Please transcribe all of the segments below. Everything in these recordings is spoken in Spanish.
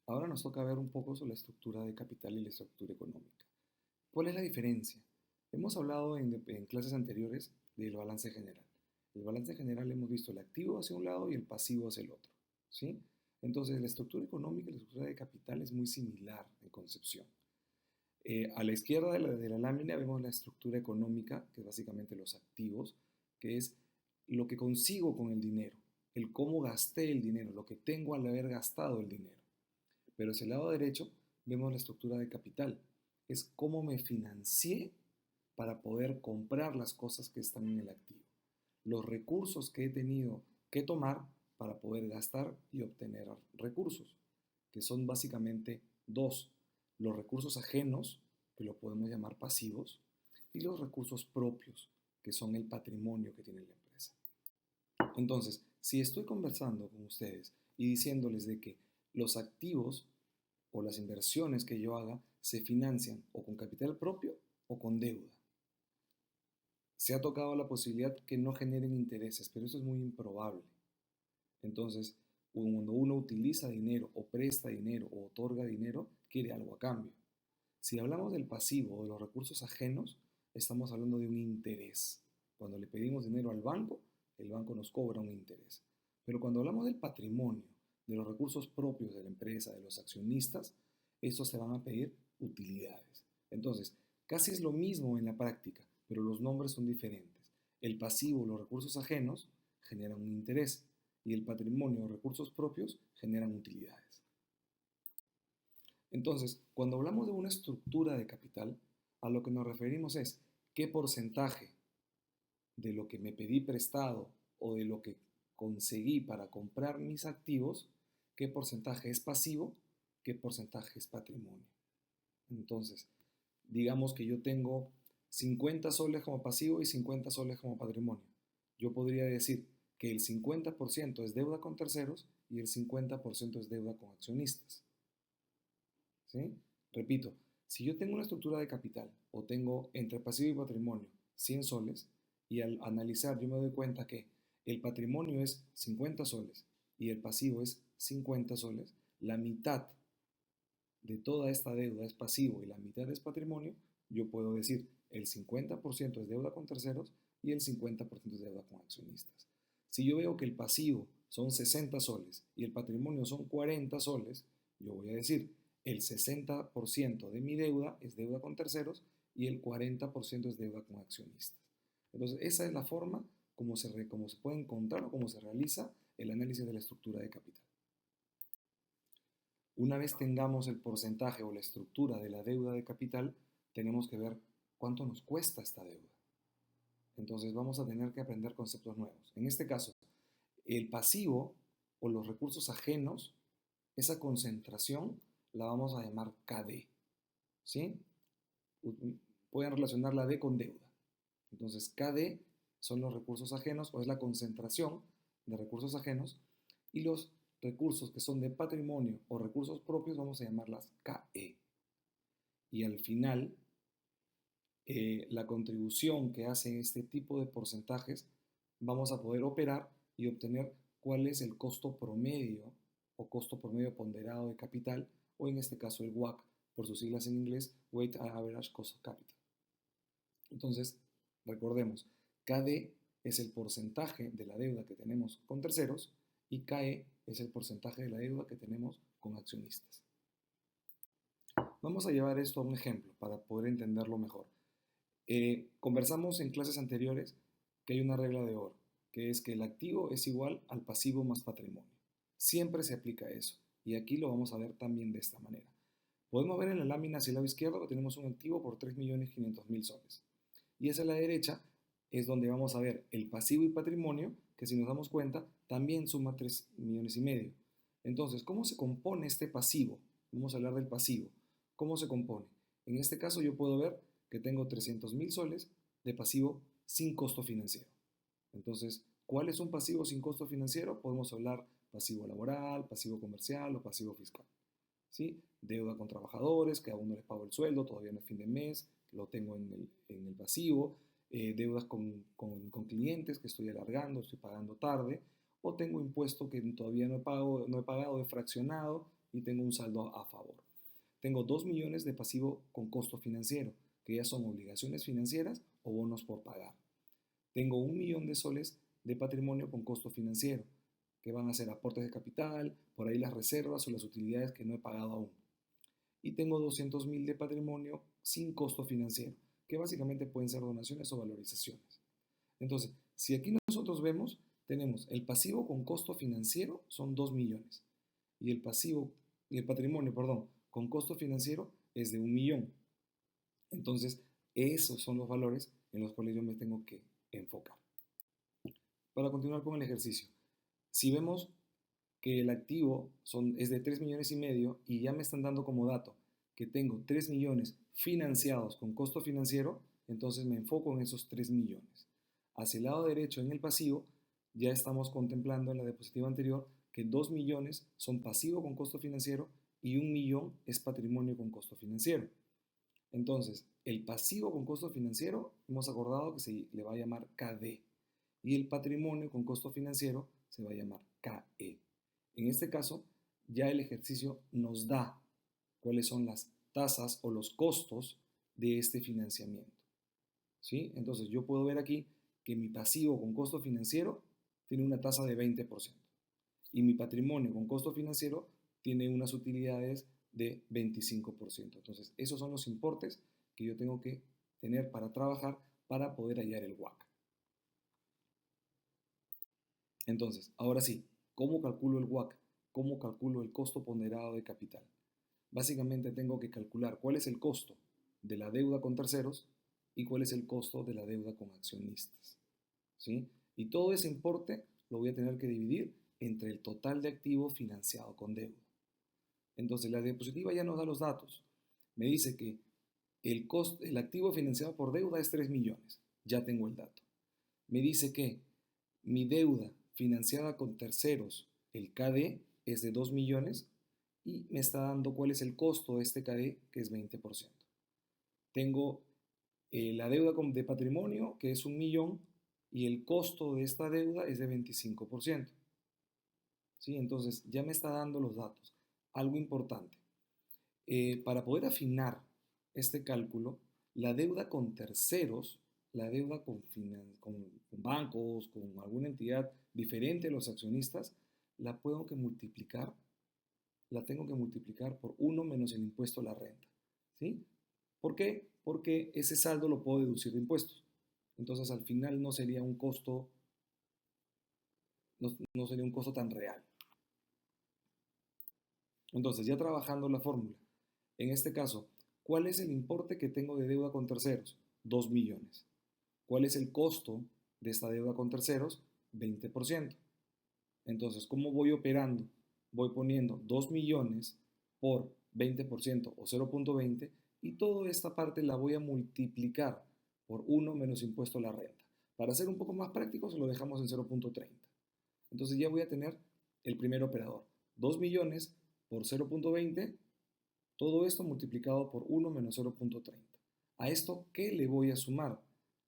Ahora nos toca ver un poco sobre la estructura de capital y la estructura económica. ¿Cuál es la diferencia? Hemos hablado en clases anteriores del balance general. El balance general hemos visto el activo hacia un lado y el pasivo hacia el otro, ¿sí? Entonces, la estructura económica y la estructura de capital es muy similar en concepción. A la izquierda de la lámina vemos la estructura económica, que es básicamente los activos, que es lo que consigo con el dinero, el cómo gasté el dinero, lo que tengo al haber gastado el dinero. Pero hacia el lado derecho vemos la estructura de capital. Es cómo me financié para poder comprar las cosas que están en el activo. Los recursos que he tenido que tomar para poder gastar y obtener recursos, que son básicamente dos. Los recursos ajenos, que lo podemos llamar pasivos, y los recursos propios, que son el patrimonio que tiene la empresa. Entonces, si estoy conversando con ustedes y diciéndoles de que los activos o las inversiones que yo haga se financian o con capital propio o con deuda. Se ha tocado la posibilidad que no generen intereses, pero eso es muy improbable. Entonces, cuando uno utiliza dinero o presta dinero o otorga dinero, quiere algo a cambio. Si hablamos del pasivo o de los recursos ajenos, estamos hablando de un interés. Cuando le pedimos dinero al banco, el banco nos cobra un interés. Pero cuando hablamos del patrimonio, de los recursos propios de la empresa, de los accionistas, estos se van a pedir utilidades. Entonces, casi es lo mismo en la práctica, pero los nombres son diferentes. El pasivo, los recursos ajenos, generan un interés y el patrimonio o recursos propios generan utilidades. Entonces, cuando hablamos de una estructura de capital, a lo que nos referimos es qué porcentaje de lo que me pedí prestado o de lo que conseguí para comprar mis activos, qué porcentaje es pasivo, qué porcentaje es patrimonio. Entonces, digamos que yo tengo 50 soles como pasivo y 50 soles como patrimonio. Yo podría decir que el 50% es deuda con terceros y el 50% es deuda con accionistas. ¿Sí? Repito, si yo tengo una estructura de capital o tengo entre pasivo y patrimonio 100 soles y al analizar yo me doy cuenta que el patrimonio es 50 soles y el pasivo es 50 soles, la mitad de toda esta deuda es pasivo y la mitad es patrimonio, yo puedo decir el 50% es deuda con terceros y el 50% es deuda con accionistas. Si yo veo que el pasivo son 60 soles y el patrimonio son 40 soles, yo voy a decir el 60% de mi deuda es deuda con terceros y el 40% es deuda con accionistas. Entonces, esa es la forma como se puede encontrar o cómo se realiza el análisis de la estructura de capital. Una vez tengamos el porcentaje o la estructura de la deuda de capital, tenemos que ver cuánto nos cuesta esta deuda. Entonces vamos a tener que aprender conceptos nuevos. En este caso, el pasivo o los recursos ajenos, esa concentración la vamos a llamar KD. ¿Sí? Pueden relacionar la D con deuda. Entonces KD son los recursos ajenos o es la concentración de recursos ajenos y los recursos que son de patrimonio o recursos propios vamos a llamarlas KE. Y al final, la contribución que hacen este tipo de porcentajes, vamos a poder operar y obtener cuál es el costo promedio o costo promedio ponderado de capital, o en este caso el WACC, por sus siglas en inglés, Weighted Average Cost of Capital. Entonces, recordemos, KD es el porcentaje de la deuda que tenemos con terceros y KE es el porcentaje de la deuda que tenemos con accionistas. Vamos a llevar esto a un ejemplo para poder entenderlo mejor. Conversamos en clases anteriores que hay una regla de oro, que es que el activo es igual al pasivo más patrimonio. Siempre se aplica eso, y aquí lo vamos a ver también de esta manera. Podemos ver en la lámina hacia el lado izquierdo que tenemos un activo por 3.500.000 soles. Y hacia la derecha es donde vamos a ver el pasivo y patrimonio, que si nos damos cuenta, también suma 3,5 millones. Entonces, ¿cómo se compone este pasivo? Vamos a hablar del pasivo. ¿Cómo se compone? En este caso yo puedo ver que tengo 300.000 soles de pasivo sin costo financiero. Entonces, ¿cuál es un pasivo sin costo financiero? Podemos hablar pasivo laboral, pasivo comercial o pasivo fiscal. ¿Sí? Deuda con trabajadores, que aún no les pago el sueldo, todavía no es fin de mes, lo tengo en el pasivo. Deudas con clientes que estoy alargando, estoy pagando tarde, o tengo impuesto que todavía no he pagado, he fraccionado, y tengo un saldo a favor. Tengo 2 millones de pasivo con costo financiero, que ya son obligaciones financieras o bonos por pagar. Tengo 1 millón de soles de patrimonio con costo financiero, que van a ser aportes de capital, por ahí las reservas o las utilidades que no he pagado aún. Y tengo 200.000 de patrimonio sin costo financiero, que básicamente pueden ser donaciones o valorizaciones. Entonces, si aquí nosotros vemos, tenemos el pasivo con costo financiero son 2 millones y el patrimonio, perdón, con costo financiero es de 1 millón. Entonces, esos son los valores en los cuales yo me tengo que enfocar. Para continuar con el ejercicio, si vemos que el activo es de 3 millones y medio y ya me están dando como dato que tengo 3 millones financiados con costo financiero, entonces me enfoco en esos 3 millones. Hacia el lado derecho en el pasivo, ya estamos contemplando en la diapositiva anterior que 2 millones son pasivo con costo financiero y 1 millón es patrimonio con costo financiero. Entonces, el pasivo con costo financiero hemos acordado que se le va a llamar KD y el patrimonio con costo financiero se va a llamar KE. En este caso, ya el ejercicio nos da cuáles son las tasas o los costos de este financiamiento. ¿Sí? Entonces, yo puedo ver aquí que mi pasivo con costo financiero tiene una tasa de 20% y mi patrimonio con costo financiero tiene unas utilidades de 25%. Entonces, esos son los importes que yo tengo que tener para trabajar para poder hallar el WACC. Entonces, ahora sí, ¿cómo calculo el WACC? ¿Cómo calculo el costo ponderado de capital? Básicamente tengo que calcular cuál es el costo de la deuda con terceros y cuál es el costo de la deuda con accionistas. ¿Sí? Y todo ese importe lo voy a tener que dividir entre el total de activo financiado con deuda. Entonces la diapositiva ya nos da los datos. Me dice que el activo financiado por deuda es 3 millones. Ya tengo el dato. Me dice que mi deuda financiada con terceros, el KD, es de 2 millones y me está dando cuál es el costo de este KD, que es 20%. Tengo la deuda de patrimonio, que es 1 millón, y el costo de esta deuda es de 25%. ¿Sí? Entonces ya me está dando los datos. Algo importante. Para poder afinar este cálculo, la deuda con terceros, la deuda con bancos, con alguna entidad diferente a los accionistas, la tengo que multiplicar por 1 menos el impuesto a la renta. ¿Sí? ¿Por qué? Porque ese saldo lo puedo deducir de impuestos. Entonces al final no sería un costo, no sería un costo tan real. Entonces, ya trabajando la fórmula, en este caso, ¿cuál es el importe que tengo de deuda con terceros? 2 millones. ¿Cuál es el costo de esta deuda con terceros? 20%. Entonces, ¿cómo voy operando? Voy poniendo 2 millones por 20% o 0.20 y toda esta parte la voy a multiplicar por 1 menos impuesto a la renta. Para ser un poco más prácticos, lo dejamos en 0.30. Entonces ya voy a tener el primer operador. 2 millones por 0.20, todo esto multiplicado por 1 menos 0.30. ¿A esto qué le voy a sumar?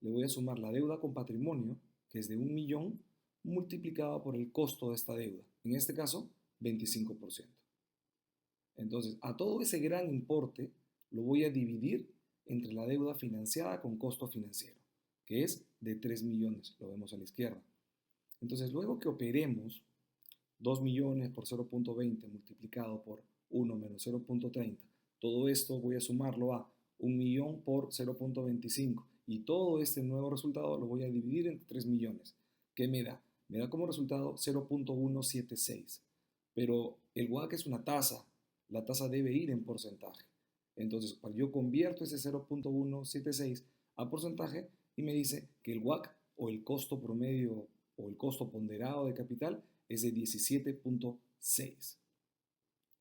Le voy a sumar la deuda con patrimonio, que es de 1 millón, multiplicado por el costo de esta deuda. En este caso, 25%. Entonces, a todo ese gran importe lo voy a dividir entre la deuda financiada con costo financiero, que es de 3 millones, lo vemos a la izquierda. Entonces, luego que operemos 2 millones por 0.20 multiplicado por 1 menos 0.30, todo esto voy a sumarlo a 1 millón por 0.25 y todo este nuevo resultado lo voy a dividir entre 3 millones. ¿Qué me da? Me da como resultado 0.176. Pero el WACC es una tasa, la tasa debe ir en porcentaje. Entonces, yo convierto ese 0.176 a porcentaje y me dice que el WACC o el costo promedio o el costo ponderado de capital es de 17.6.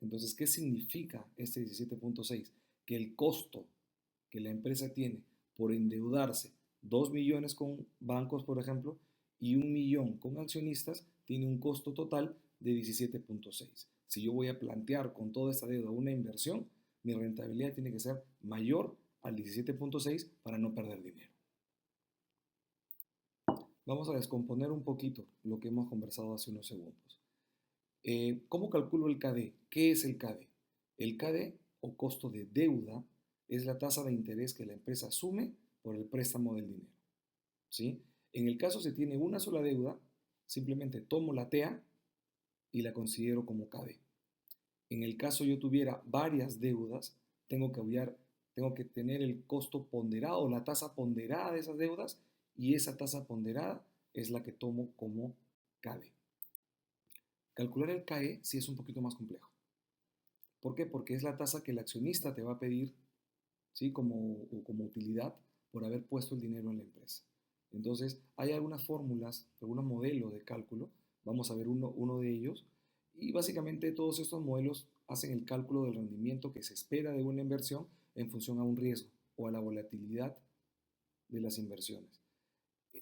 Entonces, ¿qué significa este 17.6? Que el costo que la empresa tiene por endeudarse 2 millones con bancos, por ejemplo, y 1 millón con accionistas, tiene un costo total de 17.6. Si yo voy a plantear con toda esta deuda una inversión, mi rentabilidad tiene que ser mayor al 17.6 para no perder dinero. Vamos a descomponer un poquito lo que hemos conversado hace unos segundos. ¿Cómo calculo el KD? ¿Qué es el KD? El KD, o costo de deuda, es la tasa de interés que la empresa asume por el préstamo del dinero, ¿sí? En el caso si tiene una sola deuda, simplemente tomo la TEA y la considero como KD. En el caso yo tuviera varias deudas, tengo que tener el costo ponderado, la tasa ponderada de esas deudas, y esa tasa ponderada es la que tomo como KD. Calcular el KE sí es un poquito más complejo. ¿Por qué? Porque es la tasa que el accionista te va a pedir, ¿sí? como utilidad por haber puesto el dinero en la empresa. Entonces, hay algunas fórmulas, algunos modelos de cálculo. Vamos a ver uno de ellos. Y básicamente todos estos modelos hacen el cálculo del rendimiento que se espera de una inversión en función a un riesgo o a la volatilidad de las inversiones.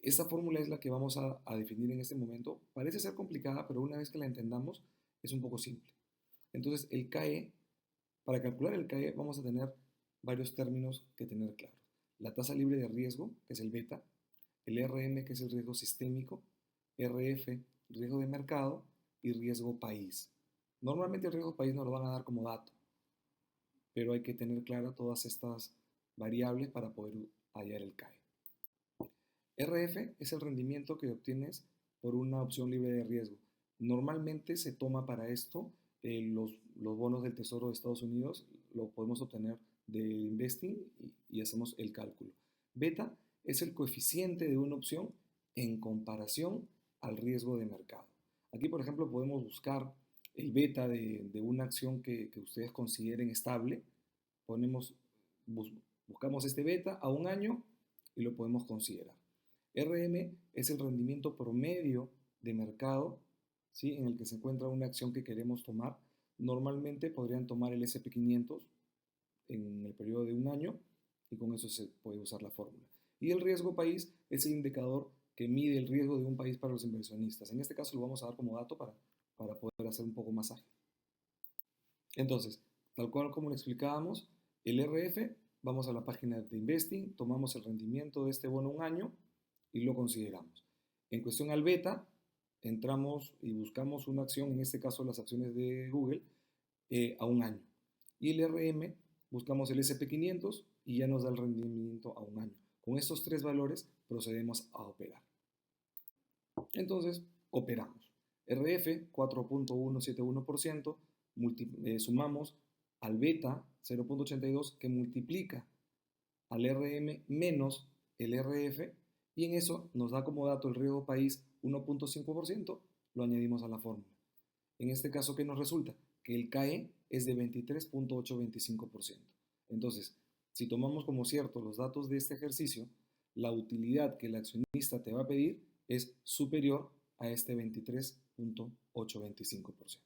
Esta fórmula es la que vamos a definir en este momento. Parece ser complicada, pero una vez que la entendamos, es un poco simple. Entonces, el KE, para calcular el KE, vamos a tener varios términos que tener claros. La tasa libre de riesgo, que es el beta, el RM, que es el riesgo sistémico, RF, riesgo de mercado, y riesgo país. Normalmente el riesgo país nos lo van a dar como dato, pero hay que tener claras todas estas variables para poder hallar el KE. RF es el rendimiento que obtienes por una opción libre de riesgo. Normalmente se toma para esto los bonos del Tesoro de Estados Unidos, lo podemos obtener de Investing y hacemos el cálculo. Beta es el coeficiente de una opción en comparación al riesgo de mercado. Aquí, por ejemplo, podemos buscar el beta de una acción que ustedes consideren estable. Ponemos, buscamos este beta a un año y lo podemos considerar. RM es el rendimiento promedio de mercado, ¿sí? En el que se encuentra una acción que queremos tomar. Normalmente podrían tomar el SP500 en el periodo de un año y con eso se puede usar la fórmula. Y el riesgo país es el indicador que mide el riesgo de un país para los inversionistas. En este caso lo vamos a dar como dato para poder hacer un poco más ágil. Entonces, tal cual como lo explicábamos, el RF, vamos a la página de Investing, tomamos el rendimiento de este bono un año y lo consideramos. En cuestión al beta, entramos y buscamos una acción, en este caso las acciones de Google, a un año. Y el RM, buscamos el SP500 y ya nos da el rendimiento a un año. Con estos tres valores procedemos a operar. Entonces, operamos. RF 4.171%, sumamos al beta 0.82 que multiplica al RM menos el RF, y en eso nos da como dato el riesgo país 1.5%, lo añadimos a la fórmula. En este caso, ¿qué nos resulta? Que el KE es de 23.825%. Entonces, si tomamos como cierto los datos de este ejercicio, la utilidad que el accionista te va a pedir es superior a este 23.825%.